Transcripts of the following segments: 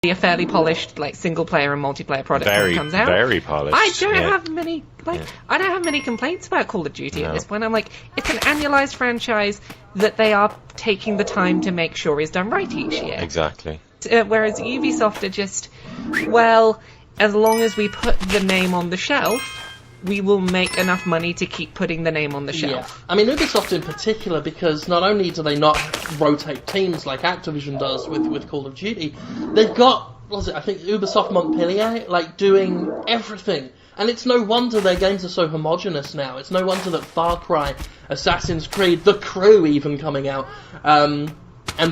a fairly polished like single player and multiplayer product when it comes out. Very polished. I don't have many I don't have many complaints about Call of Duty at this point. I'm like, it's an annualized franchise that they are taking the time to make sure is done right each year. Exactly. Whereas Ubisoft are just, well, as long as we put the name on the shelf, we will make enough money to keep putting the name on the shelf. Yeah. I mean, Ubisoft in particular, because not only do they not rotate teams like Activision does with Call of Duty, they've got, I think Ubisoft Montpellier, like, doing everything. And it's no wonder their games are so homogenous now. It's no wonder that Far Cry, Assassin's Creed, The Crew even coming out, and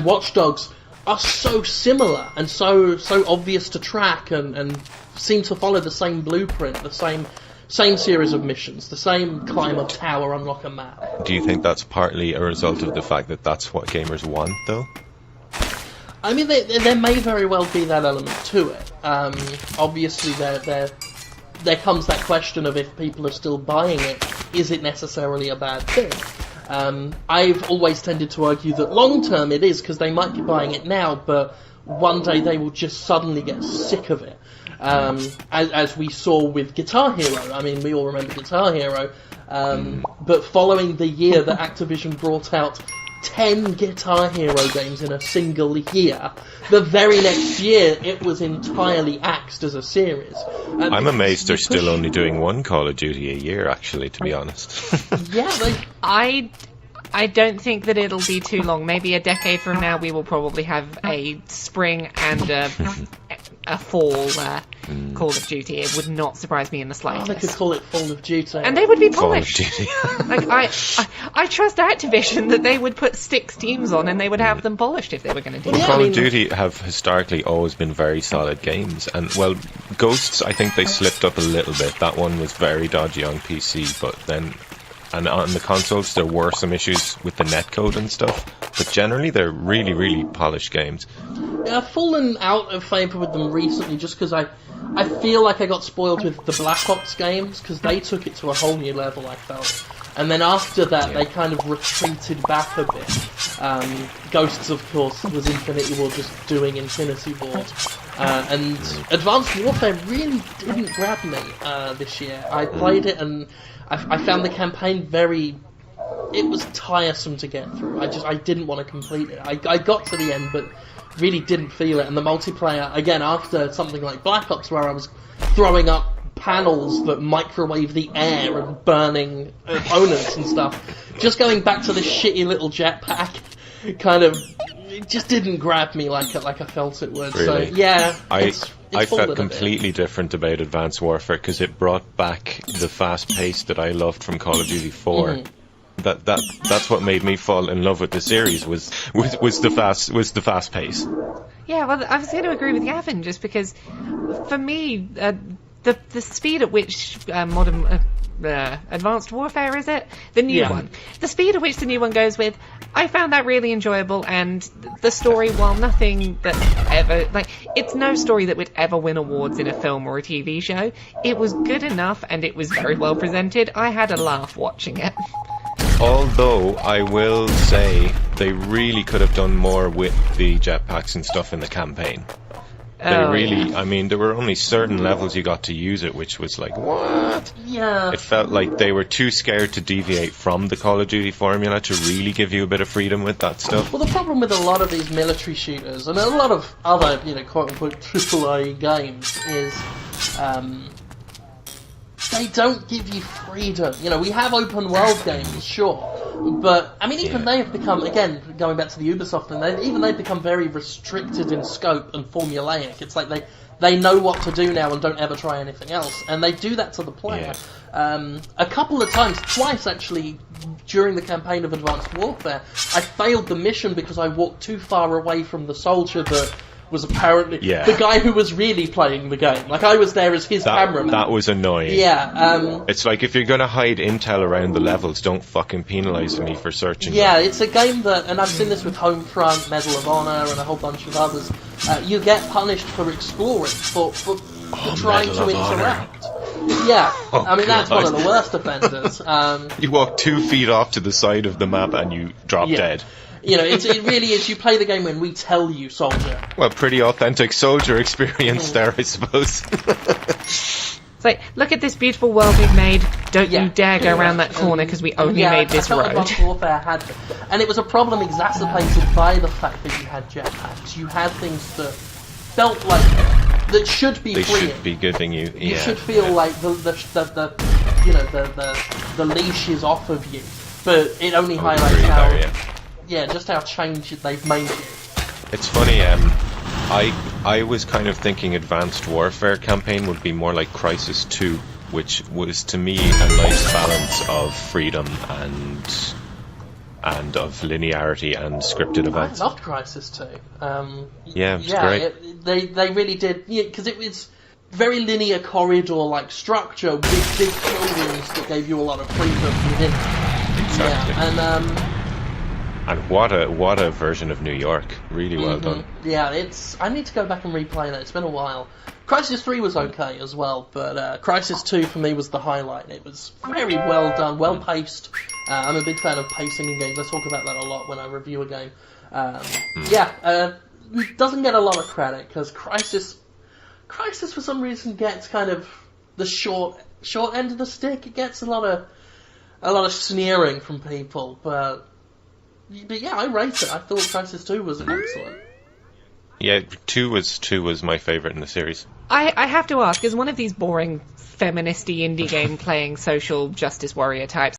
Watch Dogs are so similar and so obvious to track and seem to follow the same blueprint, the same series of missions, the same climb a tower, unlock a map. Do you think that's partly a result of the fact that that's what gamers want, though? I mean, there may very well be that element to it. Obviously, there comes that question of if people are still buying it, is it necessarily a bad thing? I've always tended to argue that long term it is, because they might be buying it now, but one day they will just suddenly get sick of it. As we saw with Guitar Hero. I mean, we all remember Guitar Hero. But following the year that Activision brought out 10 Guitar Hero games in a single year, the very next year it was entirely axed as a series. I'm amazed they're still only doing one Call of Duty a year, actually, to be honest. Yeah, I don't think that it'll be too long. Maybe a decade from now we will probably have a spring and a fall Call of Duty. It would not surprise me in the slightest. They could call it Fall of Duty. And they would be polished. Like, I trust Activision that they would put 6 teams on and they would have them polished if they were going to do that. Call of Duty have historically always been very solid games. And, well, Ghosts, I think they slipped up a little bit. That one was very dodgy on PC, but then... And on the consoles, there were some issues with the netcode and stuff, but generally they're really, really polished games. Yeah, I've fallen out of favour with them recently just because I feel like I got spoiled with the Black Ops games, because they took it to a whole new level, I felt. And then after that, they kind of retreated back a bit. Ghosts, of course, was Infinity Ward just doing Infinity Ward. And Advanced Warfare really didn't grab me this year. I played it and I found the campaign it was tiresome to get through. I didn't want to complete it. I got to the end, but really didn't feel it. And the multiplayer, again, after something like Black Ops, where I was throwing up panels that microwave the air and burning opponents and stuff, just going back to this shitty little jetpack, kind of, it just didn't grab me like I felt it would. Really? So, yeah, I felt completely different about Advanced Warfare because it brought back the fast pace that I loved from Call of Duty 4. Mm-hmm. That's what made me fall in love with the series was the fast pace. Yeah, well, I was going to agree with Gavin just because, for me, the speed at which modern Advanced Warfare, is it? The new one. The speed at which the new one goes with, I found that really enjoyable, and the story, while nothing that ever... it's no story that would ever win awards in a film or a TV show. It was good enough, and it was very well presented. I had a laugh watching it. Although, I will say, they really could have done more with the jetpacks and stuff in the campaign. I mean, there were only certain levels you got to use it, which was like, what? Yeah. It felt like they were too scared to deviate from the Call of Duty formula to really give you a bit of freedom with that stuff. Well, the problem with a lot of these military shooters, and a lot of other, quote-unquote AAA games, is, they don't give you freedom. We have open world games, sure. But, I mean, even they have become, again, going back to the Ubisoft thing, they've become very restricted in scope and formulaic. It's like they know what to do now and don't ever try anything else. And they do that to the player. A couple of times, twice actually, during the campaign of Advanced Warfare, I failed the mission because I walked too far away from the soldier that was apparently the guy who was really playing the game. Like, I was there as his cameraman. That was annoying. Yeah. It's like, if you're going to hide intel around the levels, don't fucking penalise me for searching Yeah, them. it's a game that, and I've seen this with Homefront, Medal of Honor, and a whole bunch of others, you get punished for exploring, for trying to interact. Yeah, I mean, that's one of the worst offenders. You walk 2 feet off to the side of the map and you drop dead. it really is. You play the game when we tell you, soldier. Well, pretty authentic soldier experience there, I suppose. It's like, look at this beautiful world we've made. Don't you dare go around that corner because we only made this road. Advanced Warfare had, and it was a problem exacerbated by the fact that you had jetpacks. You had things that felt like that should be free. They should be giving you. You should feel like the leash is off of you, but it only highlights how just how changed they've made you. It's funny. I was kind of thinking Advanced Warfare campaign would be more like Crisis 2, which was to me a nice balance of freedom and of linearity and scripted events. I loved Crisis 2. It was great. They really did, because it was very linear corridor-like structure, big buildings that gave you a lot of freedom within. Exactly. Yeah, and what a version of New York. Really well done. Yeah, I need to go back and replay that. It's been a while. Crisis 3 was okay as well, but Crisis 2 for me was the highlight. It was very well done, well paced. I'm a big fan of pacing in games. I talk about that a lot when I review a game. Doesn't get a lot of credit because Crisis for some reason gets kind of the short end of the stick. It gets a lot of sneering from people, but yeah, I rate it. I thought Crisis 2 was excellent. Yeah, 2 was my favourite in the series. I have to ask, as one of these boring feministy indie game playing social justice warrior types,